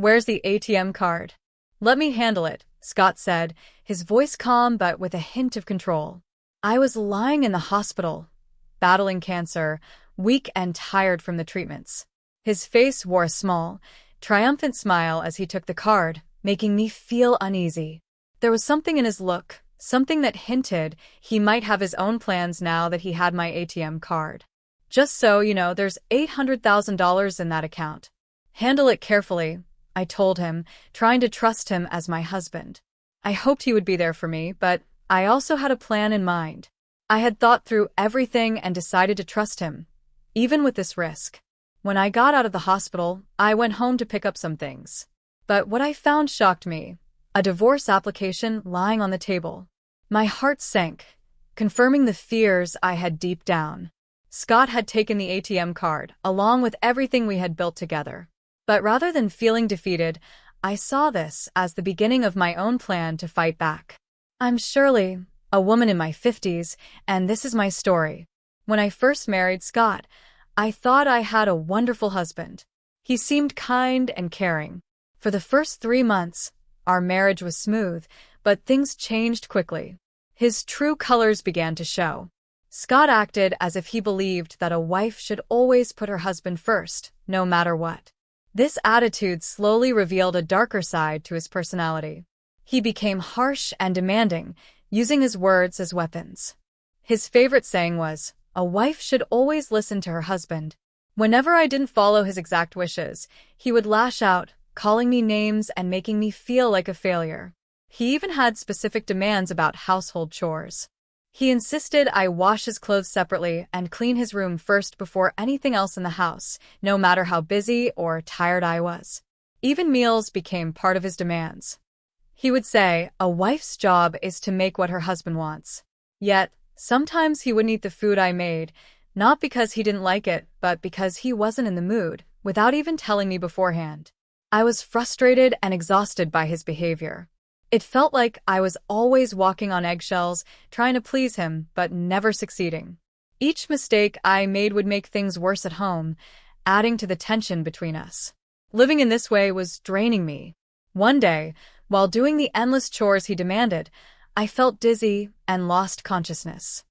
Where's the ATM card? Let me handle it, Scott said, his voice calm but with a hint of control. I was lying in the hospital, battling cancer, weak and tired from the treatments. His face wore a small, triumphant smile as he took the card, making me feel uneasy. There was something in his look, something that hinted he might have his own plans now that he had my ATM card. Just so you know, there's $800,000 in that account. Handle it carefully, I told him, trying to trust him as my husband. I hoped he would be there for me, but I also had a plan in mind. I had thought through everything and decided to trust him, even with this risk. When I got out of the hospital, I went home to pick up some things. But what I found shocked me. A divorce application lying on the table. My heart sank, confirming the fears I had deep down. Scott had taken the ATM card, along with everything we had built together. But rather than feeling defeated, I saw this as the beginning of my own plan to fight back. I'm Shirley, a woman in my 50s, and this is my story. When I first married Scott, I thought I had a wonderful husband. He seemed kind and caring. For the first 3 months, our marriage was smooth, but things changed quickly. His true colors began to show. Scott acted as if he believed that a wife should always put her husband first, no matter what. This attitude slowly revealed a darker side to his personality. He became harsh and demanding, using his words as weapons. His favorite saying was, "A wife should always listen to her husband." Whenever I didn't follow his exact wishes, he would lash out, calling me names and making me feel like a failure. He even had specific demands about household chores. He insisted I wash his clothes separately and clean his room first before anything else in the house, no matter how busy or tired I was. Even meals became part of his demands. He would say, a wife's job is to make what her husband wants. Yet, sometimes he wouldn't eat the food I made, not because he didn't like it, but because he wasn't in the mood, without even telling me beforehand. I was frustrated and exhausted by his behavior. It felt like I was always walking on eggshells, trying to please him, but never succeeding. Each mistake I made would make things worse at home, adding to the tension between us. Living in this way was draining me. One day, while doing the endless chores he demanded, I felt dizzy and lost consciousness.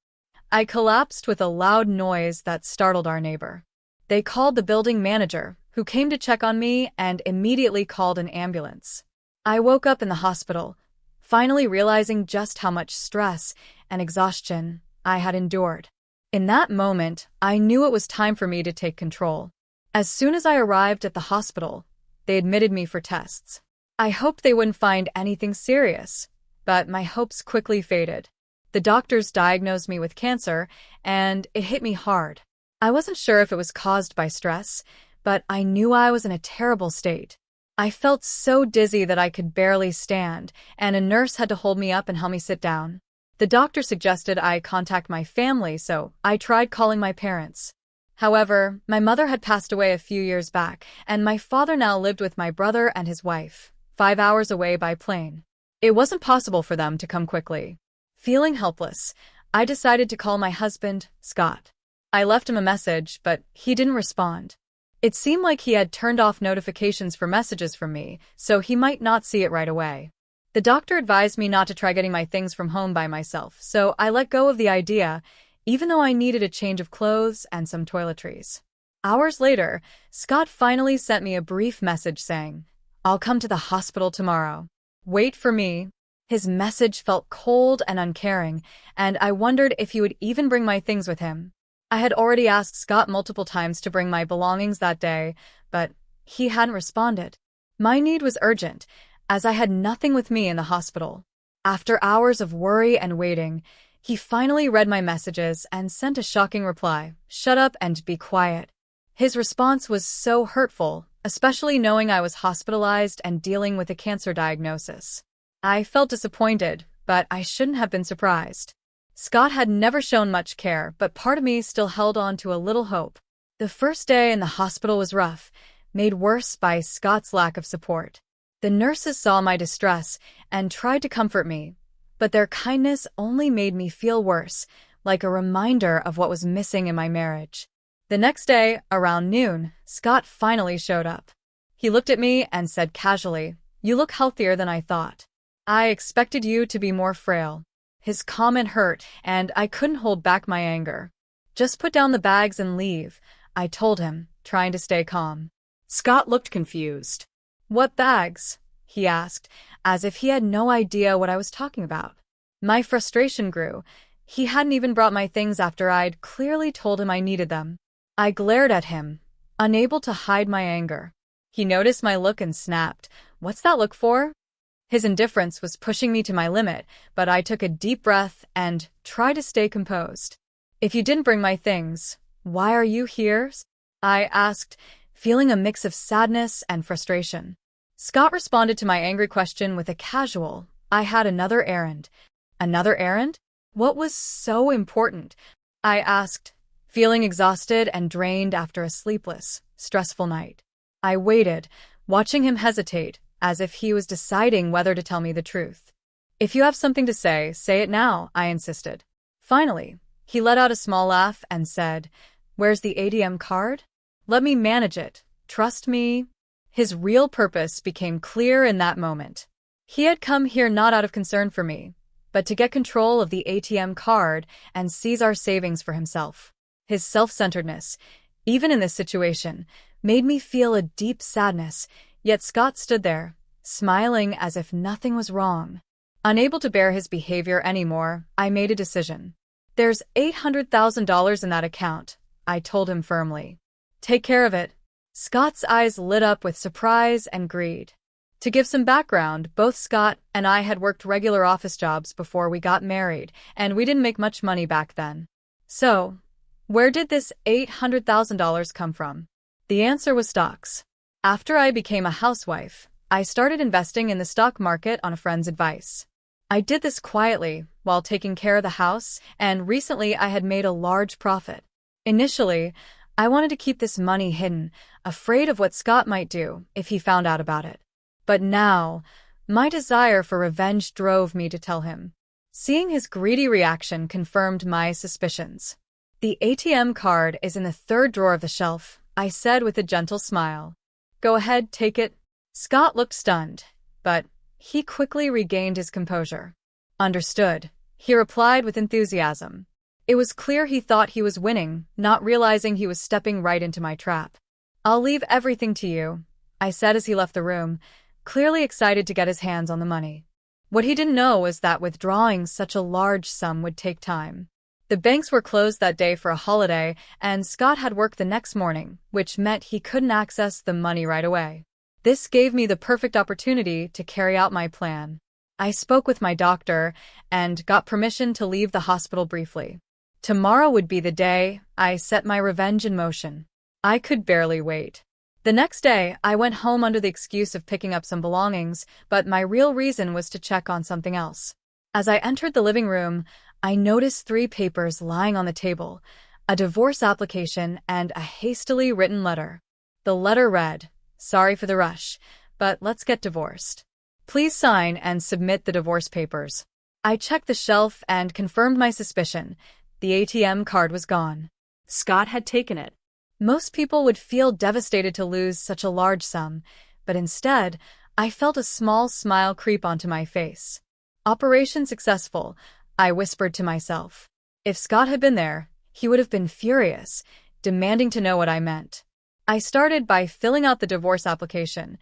I collapsed with a loud noise that startled our neighbor. They called the building manager, who came to check on me and immediately called an ambulance. I woke up in the hospital, finally realizing just how much stress and exhaustion I had endured. In that moment, I knew it was time for me to take control. As soon as I arrived at the hospital, they admitted me for tests. I hoped they wouldn't find anything serious, but my hopes quickly faded. The doctors diagnosed me with cancer, and it hit me hard. I wasn't sure if it was caused by stress, but I knew I was in a terrible state. I felt so dizzy that I could barely stand, and a nurse had to hold me up and help me sit down. The doctor suggested I contact my family, so I tried calling my parents. However, my mother had passed away a few years back, and my father now lived with my brother and his wife, 5 hours away by plane. It wasn't possible for them to come quickly. Feeling helpless, I decided to call my husband, Scott. I left him a message, but he didn't respond. It seemed like he had turned off notifications for messages from me, so he might not see it right away. The doctor advised me not to try getting my things from home by myself, so I let go of the idea, even though I needed a change of clothes and some toiletries. Hours later, Scott finally sent me a brief message saying, "I'll come to the hospital tomorrow. Wait for me." His message felt cold and uncaring, and I wondered if he would even bring my things with him. I had already asked Scott multiple times to bring my belongings that day, but he hadn't responded. My need was urgent, as I had nothing with me in the hospital. After hours of worry and waiting, he finally read my messages and sent a shocking reply, "Shut up and be quiet." His response was so hurtful, especially knowing I was hospitalized and dealing with a cancer diagnosis. I felt disappointed, but I shouldn't have been surprised. Scott had never shown much care, but part of me still held on to a little hope. The first day in the hospital was rough, made worse by Scott's lack of support. The nurses saw my distress and tried to comfort me, but their kindness only made me feel worse, like a reminder of what was missing in my marriage. The next day, around noon, Scott finally showed up. He looked at me and said casually, "You look healthier than I thought. I expected you to be more frail." His comment hurt, and I couldn't hold back my anger. "Just put down the bags and leave," I told him, trying to stay calm. Scott looked confused. "What bags?" he asked, as if he had no idea what I was talking about. My frustration grew. He hadn't even brought my things after I'd clearly told him I needed them. I glared at him, unable to hide my anger. He noticed my look and snapped, "What's that look for?" His indifference was pushing me to my limit, but I took a deep breath and tried to stay composed. "If you didn't bring my things, why are you here?" I asked, feeling a mix of sadness and frustration. Scott responded to my angry question with a casual, "I had another errand." "Another errand? What was so important?" I asked, feeling exhausted and drained after a sleepless, stressful night. I waited, watching him hesitate, as if he was deciding whether to tell me the truth. "If you have something to say it now," I insisted. Finally, he let out a small laugh and said, "Where's the ATM card? Let me manage it. Trust me." His real purpose became clear in that moment. He had come here not out of concern for me, but to get control of the ATM card and seize our savings for himself. His self-centeredness, even in this situation, made me feel a deep sadness, yet Scott stood there, smiling as if nothing was wrong. Unable to bear his behavior anymore, I made a decision. "There's $800,000 in that account," I told him firmly. "Take care of it." Scott's eyes lit up with surprise and greed. To give some background, both Scott and I had worked regular office jobs before we got married, and we didn't make much money back then. So, where did this $800,000 come from? The answer was stocks. After I became a housewife, I started investing in the stock market on a friend's advice. I did this quietly, while taking care of the house, and recently I had made a large profit. Initially, I wanted to keep this money hidden, afraid of what Scott might do if he found out about it. But now, my desire for revenge drove me to tell him. Seeing his greedy reaction confirmed my suspicions. "The ATM card is in the third drawer of the shelf," I said with a gentle smile. "Go ahead, take it." Scott looked stunned, but he quickly regained his composure. "Understood," he replied with enthusiasm. It was clear he thought he was winning, not realizing he was stepping right into my trap. "I'll leave everything to you," I said as he left the room, clearly excited to get his hands on the money. What he didn't know was that withdrawing such a large sum would take time. The banks were closed that day for a holiday, and Scott had work the next morning, which meant he couldn't access the money right away. This gave me the perfect opportunity to carry out my plan. I spoke with my doctor and got permission to leave the hospital briefly. Tomorrow would be the day I set my revenge in motion. I could barely wait. The next day, I went home under the excuse of picking up some belongings, but my real reason was to check on something else. As I entered the living room, I noticed 3 papers lying on the table, a divorce application and a hastily written letter. The letter read, "Sorry for the rush, but let's get divorced. Please sign and submit the divorce papers." I checked the shelf and confirmed my suspicion. The ATM card was gone. Scott had taken it. Most people would feel devastated to lose such a large sum, but instead, I felt a small smile creep onto my face. "Operation successful," I whispered to myself. If Scott had been there, he would have been furious, demanding to know what I meant. I started by filling out the divorce application,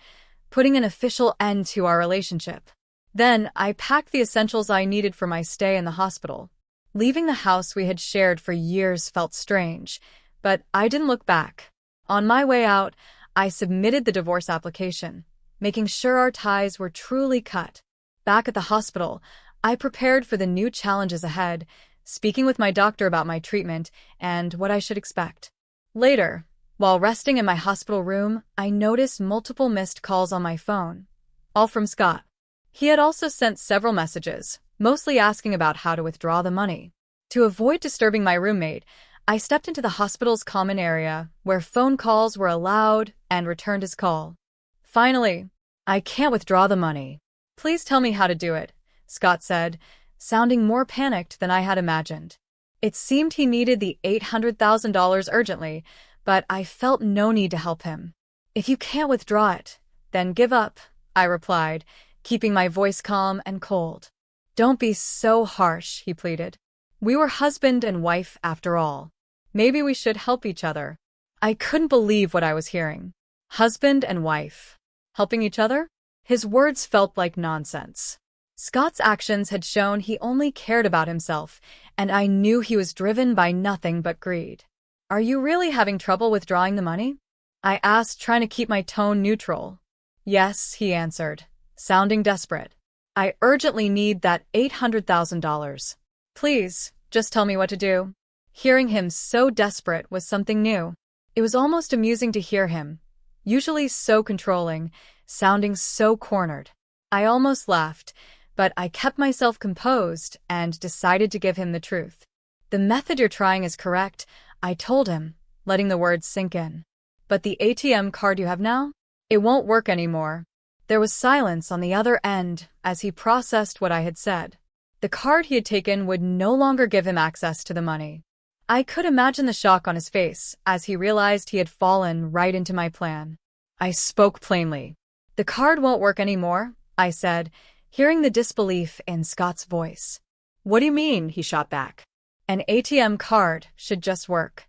putting an official end to our relationship. Then, I packed the essentials I needed for my stay in the hospital. Leaving the house we had shared for years felt strange, but I didn't look back. On my way out, I submitted the divorce application, making sure our ties were truly cut. Back at the hospital, I prepared for the new challenges ahead, speaking with my doctor about my treatment and what I should expect. Later, while resting in my hospital room, I noticed multiple missed calls on my phone, all from Scott. He had also sent several messages, mostly asking about how to withdraw the money. To avoid disturbing my roommate, I stepped into the hospital's common area, where phone calls were allowed, and returned his call. "Finally, I can't withdraw the money. Please tell me how to do it," Scott said, sounding more panicked than I had imagined. It seemed he needed the $800,000 urgently, but I felt no need to help him. If you can't withdraw it, then give up, I replied, keeping my voice calm and cold. Don't be so harsh, he pleaded. We were husband and wife after all. Maybe we should help each other. I couldn't believe what I was hearing. Husband and wife. Helping each other? His words felt like nonsense. Scott's actions had shown he only cared about himself, and I knew he was driven by nothing but greed. Are you really having trouble withdrawing the money? I asked, trying to keep my tone neutral. Yes, he answered, sounding desperate. I urgently need that $800,000. Please, just tell me what to do. Hearing him so desperate was something new. It was almost amusing to hear him, usually so controlling, sounding so cornered. I almost laughed, but I kept myself composed and decided to give him the truth. The method you're trying is correct, I told him, letting the words sink in. But the ATM card you have now? It won't work anymore. There was silence on the other end as he processed what I had said. The card he had taken would no longer give him access to the money. I could imagine the shock on his face as he realized he had fallen right into my plan. I spoke plainly. The card won't work anymore, I said, hearing the disbelief in Scott's voice. What do you mean? He shot back. An ATM card should just work.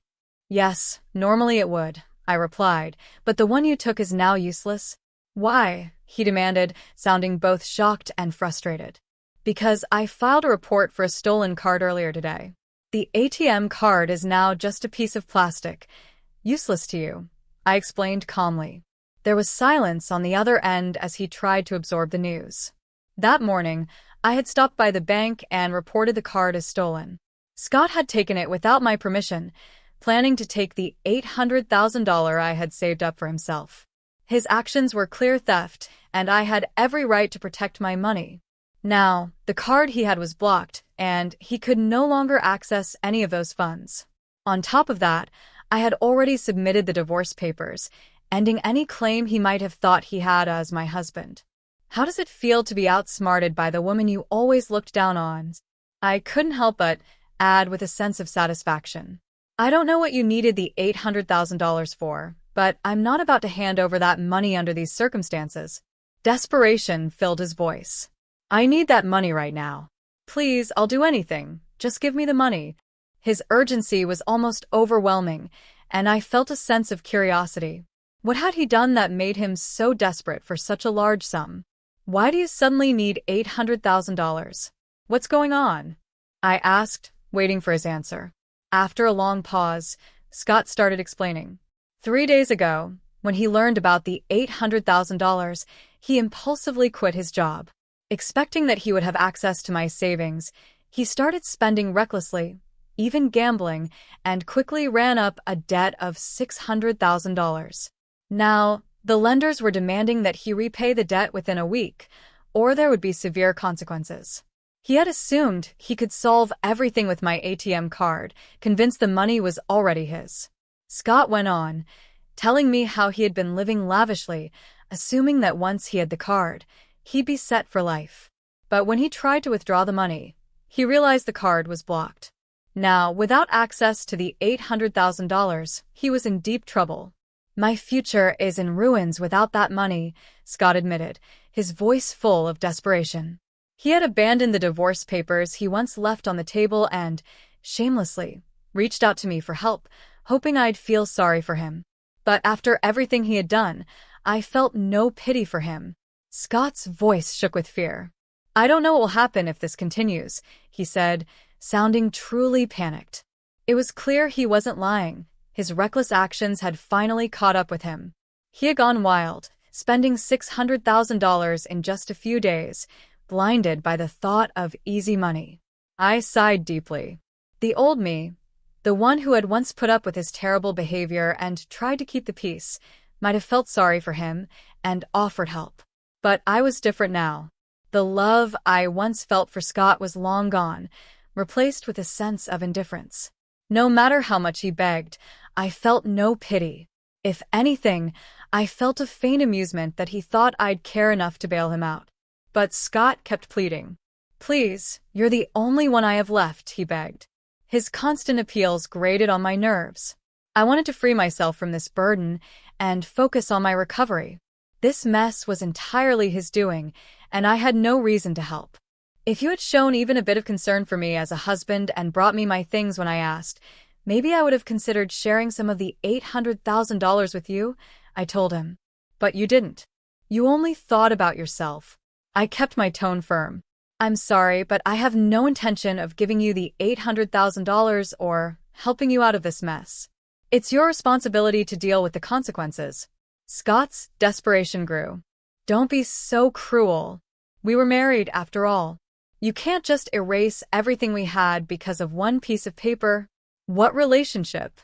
Yes, normally it would, I replied, but the one you took is now useless. Why? He demanded, sounding both shocked and frustrated. Because I filed a report for a stolen card earlier today. The ATM card is now just a piece of plastic. Useless to you, I explained calmly. There was silence on the other end as he tried to absorb the news. That morning, I had stopped by the bank and reported the card as stolen. Scott had taken it without my permission, planning to take the $800,000 I had saved up for himself. His actions were clear theft, and I had every right to protect my money. Now, the card he had was blocked, and he could no longer access any of those funds. On top of that, I had already submitted the divorce papers, ending any claim he might have thought he had as my husband. How does it feel to be outsmarted by the woman you always looked down on? I couldn't help but add with a sense of satisfaction. I don't know what you needed the $800,000 for, but I'm not about to hand over that money under these circumstances. Desperation filled his voice. I need that money right now. Please, I'll do anything. Just give me the money. His urgency was almost overwhelming, and I felt a sense of curiosity. What had he done that made him so desperate for such a large sum? Why do you suddenly need $800,000? What's going on? I asked, waiting for his answer. After a long pause, Scott started explaining. 3 days ago, when he learned about the $800,000, he impulsively quit his job. Expecting that he would have access to my savings, he started spending recklessly, even gambling, and quickly ran up a debt of $600,000. Now, the lenders were demanding that he repay the debt within a week, or there would be severe consequences. He had assumed he could solve everything with my ATM card, convinced the money was already his. Scott went on, telling me how he had been living lavishly, assuming that once he had the card, he'd be set for life. But when he tried to withdraw the money, he realized the card was blocked. Now, without access to the $800,000, he was in deep trouble. My future is in ruins without that money, Scott admitted, his voice full of desperation. He had abandoned the divorce papers he once left on the table and, shamelessly, reached out to me for help, hoping I'd feel sorry for him. But after everything he had done, I felt no pity for him. Scott's voice shook with fear. I don't know what will happen if this continues, he said, sounding truly panicked. It was clear he wasn't lying. His reckless actions had finally caught up with him. He had gone wild, spending $600,000 in just a few days, blinded by the thought of easy money. I sighed deeply. The old me, the one who had once put up with his terrible behavior and tried to keep the peace, might have felt sorry for him and offered help. But I was different now. The love I once felt for Scott was long gone, replaced with a sense of indifference. No matter how much he begged, I felt no pity. If anything, I felt a faint amusement that he thought I'd care enough to bail him out. But Scott kept pleading. Please, you're the only one I have left, he begged. His constant appeals grated on my nerves. I wanted to free myself from this burden, and focus on my recovery. This mess was entirely his doing, and I had no reason to help. If you had shown even a bit of concern for me as a husband and brought me my things when I asked, maybe I would have considered sharing some of the $800,000 with you, I told him. But you didn't. You only thought about yourself. I kept my tone firm. I'm sorry, but I have no intention of giving you the $800,000 or helping you out of this mess. It's your responsibility to deal with the consequences. Scott's desperation grew. Don't be so cruel. We were married, after all. You can't just erase everything we had because of one piece of paper. What relationship?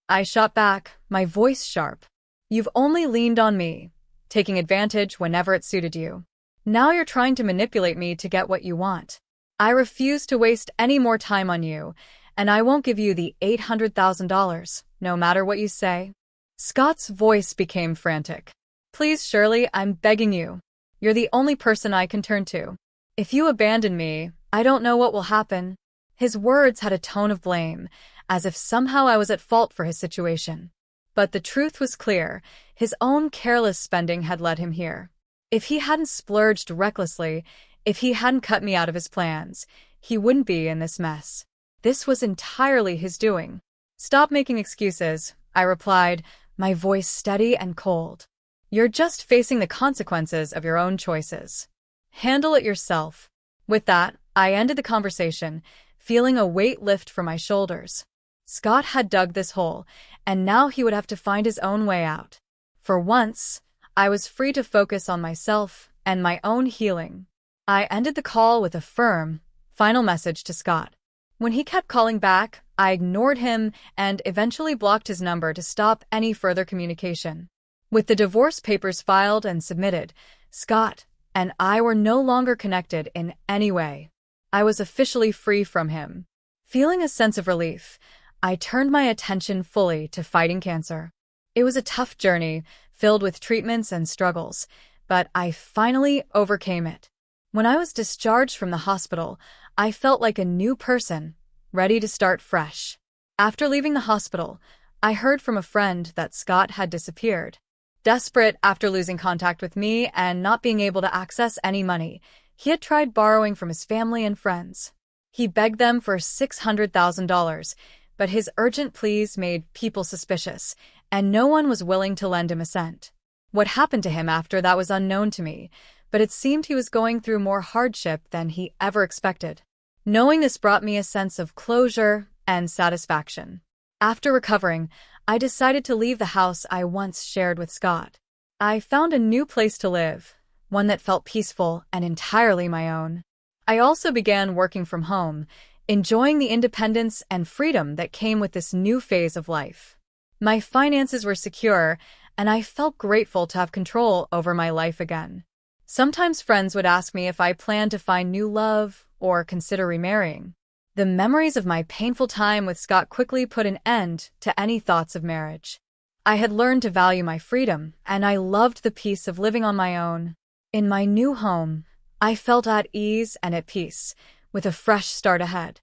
I shot back, my voice sharp. You've only leaned on me, taking advantage whenever it suited you. Now you're trying to manipulate me to get what you want. I refuse to waste any more time on you, and I won't give you the $800,000, no matter what you say. Scott's voice became frantic. Please, Shirley, I'm begging you. You're the only person I can turn to. If you abandon me, I don't know what will happen. His words had a tone of blame, as if somehow I was at fault for his situation. But the truth was clear. His own careless spending had led him here. If he hadn't splurged recklessly, if he hadn't cut me out of his plans, he wouldn't be in this mess. This was entirely his doing. Stop making excuses, I replied, my voice steady and cold. You're just facing the consequences of your own choices. Handle it yourself. With that, I ended the conversation, feeling a weight lift from my shoulders. Scott had dug this hole, and now he would have to find his own way out. For once, I was free to focus on myself and my own healing. I ended the call with a firm, final message to Scott. When he kept calling back, I ignored him and eventually blocked his number to stop any further communication. With the divorce papers filed and submitted, Scott and I were no longer connected in any way. I was officially free from him. Feeling a sense of relief, I turned my attention fully to fighting cancer. It was a tough journey, filled with treatments and struggles, but I finally overcame it. When I was discharged from the hospital, I felt like a new person, ready to start fresh. After leaving the hospital, I heard from a friend that Scott had disappeared. Desperate after losing contact with me and not being able to access any money, he had tried borrowing from his family and friends. He begged them for $600,000, but his urgent pleas made people suspicious, and no one was willing to lend him a cent. What happened to him after that was unknown to me, but it seemed he was going through more hardship than he ever expected. Knowing this brought me a sense of closure and satisfaction. After recovering, I decided to leave the house I once shared with Scott. I found a new place to live, one that felt peaceful and entirely my own. I also began working from home, enjoying the independence and freedom that came with this new phase of life. My finances were secure, and I felt grateful to have control over my life again. Sometimes friends would ask me if I planned to find new love or consider remarrying. The memories of my painful time with Scott quickly put an end to any thoughts of marriage. I had learned to value my freedom, and I loved the peace of living on my own. In my new home, I felt at ease and at peace, with a fresh start ahead.